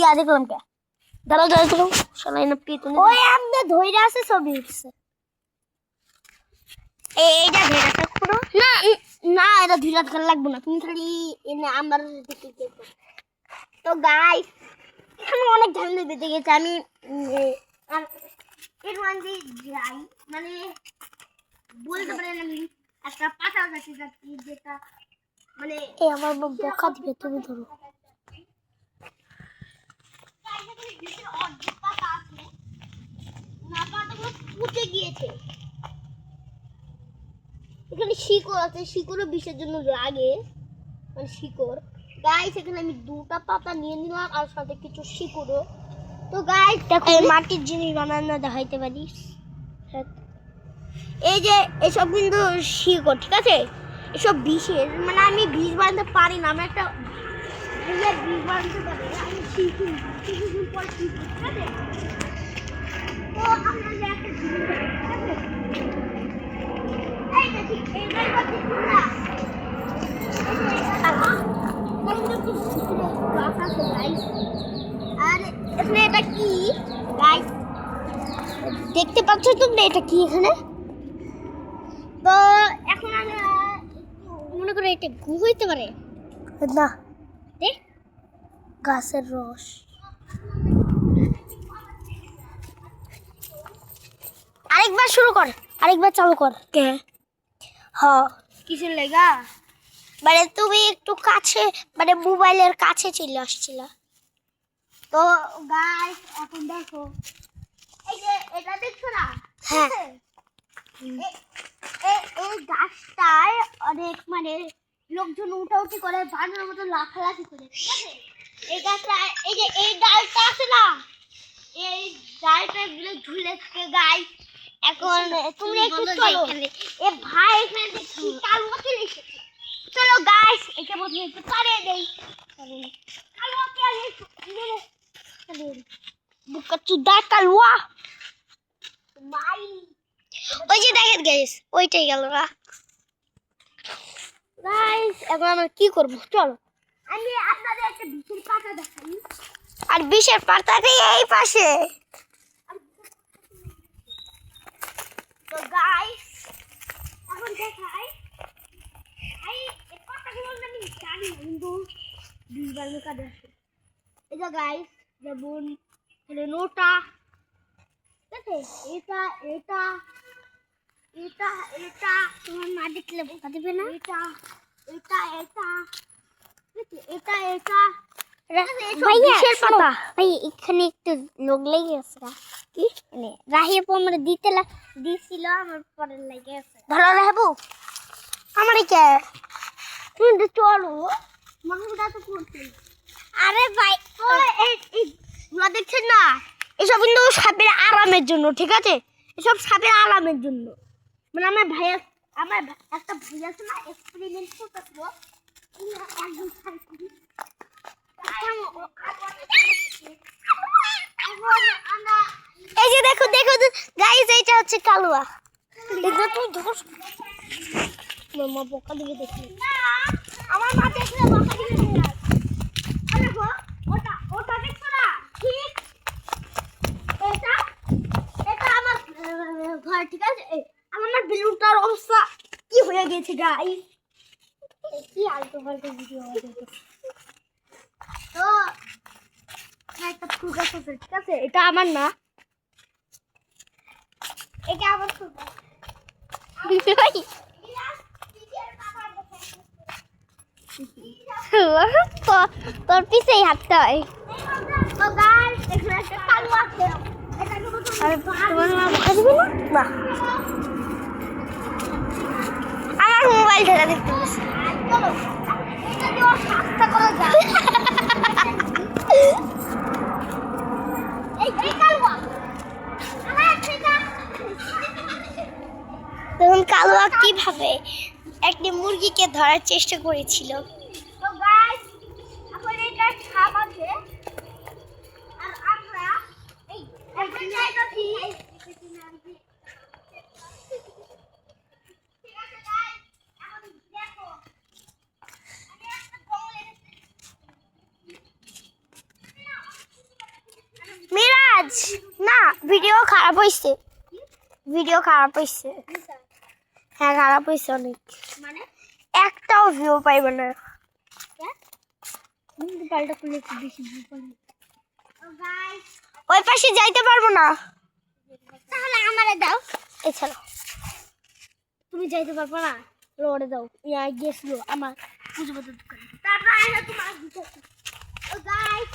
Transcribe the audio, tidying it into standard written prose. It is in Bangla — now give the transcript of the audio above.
ইয়া দেখলাম কে দাঁড়াও দাঁড়াও দাঁড়াও শালাই না পিতনি ওই আমনে ধইরা আছে ছবি উঠছে এইটা ধইরা থাকবো না না এটা ধইরা থাকা লাগবে না তুমি খালি এনে আমার দিকে দেখো তো গাইস এখানে অনেক ঝামেলা বেঁধে গেছে আমি আর এর মানে যাই মানে বলতে পারেন আমি একটা পাতা গাছে যাচ্ছি যেটা মানে এই আমার বকা দিবে তুমি ধরো ফুটে গিয়েছে এখানে শিকড় আছে শিকড়ও বিষের জন্য লাগে মানে শিকড় গাইস এখানে আমি দুটো পাতা নিয়ে নিলাম আর সাথে কিছু শিকড়ও তো গাইস দেখো এই মাটির জিনিস বানানো দেখাইতে পারি এই যে এসব কিন্তু শিকড় ঠিক আছে এসব বিষের মানে আমি বিষ বানাতে পারি না আমি একটা বিষ বানাতে পারি আমি শিখি কিছুদিন পর শিখি ঠিক আছে তো আমরা যে একটা জিনিস এই দেখি এইবার দেখুন না আর এখানে এটা কি গাইস দেখতে পাচ্ছ তোমরা এটা কি এখানে তো এখন আমরা মনে করি এটা গু হইতে পারে না দেখ গাছের রস আরেকবার শুরু কর আরেকবার চালু কর কে হ্যাঁ কিসের লেগা মানে তুমি একটু কাছে মানে মোবাইলের কাছে চলে আসছিলা তো গাইস এখন দেখো এই যে এটা দেখছো না হ্যাঁ এই গাছটায় অনেক মানে লোকজন উঠাউঠি করে বানরের মতো লাফালাফি করে ঠিক আছে এই গাছটা এই যে এই ডালটা আছে না এই ডালটা গুলো ঝুলে থাকে গাইস এখন তুমি একটু চলো এ ভাই এখানে দেখি কালুয়া চলে এসেছে চলো গাইস একে বলতে একটু পারে দেই কালুয়া কে আসে বুকা চুদা কালুয়া মাই ওই যে দেখেন গাইস ওইটাই গেল না গাইস এখন আমরা কি করব চলো আমি আপনাদের একটা বিশের পাতা দেখাই আর বিশের পাতাটাই এই পাশে তো গাইস এখন দেখাই এই পাতাগুলো আমি জানি কিন্তু দুইবার কাটে আসে এই যে গাইস যেমন নোটা ঠিক আছে এটা এটা এটা এটা তোমার মা দেখলে বোকা দেবে না এটা এটা এটা এটা এটা বিশের পাতা ভাই এখানে একটু লোক লেগে আছে কি মানে রাহিয়ে পরে দিছিল আমার পরে লেগে আছে ভালো রাখবো আমার কে তুমি তো চলো মাহমুদা তো করতে আরে ভাই এই দেখছেন না এসব কিন্তু সাপের আরামের জন্য ঠিক আছে এসব সাপের আরামের জন্য মানে আমার একটা ভাই আছে না এক্সপেরিমেন্ট করতেছিল একদম এই যে দেখো দেখো গাইস এইটা হচ্ছে কালুয়া দেখো তুই ধর মামা বোকা দিবে দেখি আমার মা দেখলে বোকা দিবে দেখো ওটা ওটা দেখছো না ঠিক এটা এটা আমার ঘর ঠিক আছে আমার বেলুনটার অবস্থা কি হয়ে গেছে গাইস কি আলতো ফালতো ভিডিও হয়ে গেছে তো একটা ফুল গাছ আছে ঠিক আছে এটা আমার না এটা আমার ফুল গাছ তোর পিছেই হাঁটতে হয় তো গাইস এখানে একটা কালু আছে তোমার মা বোকা দিবে না আমার মোবাইল ধরে দেখতে পাচ্ছি চলো এটা দিয়ে শাস্তা করা যায় তখন কালুয়া কিভাবে একটি মুরগিকে ধরার চেষ্টা করেছিল তো গাইস এখন এটা সাপ আছে আর আমরা এই একটা জায়গা কি ঠিক আছে গাইস এখন দেখো আমি একটা কাজ না, ভিডিও খারাপ হয়েছে, ভিডিও খারাপ হয়েছে। হ্যাঁ খারাপ হয়েছে অনেক, মানে একটাও ভিউ পাইবে না। পাল্টা করলে একটু বেশি ভিউ পাবে। ও গাইস, ওই পাশে যাইতে পারবো না। তাহলে আমারে দাও। এছাড়া তুমি যাইতে পারবো না, রোডে দাও। ইয়া গেছিল আমার পুজো করতে দোকানে, তারপর তোমার দিতে। ও গাইস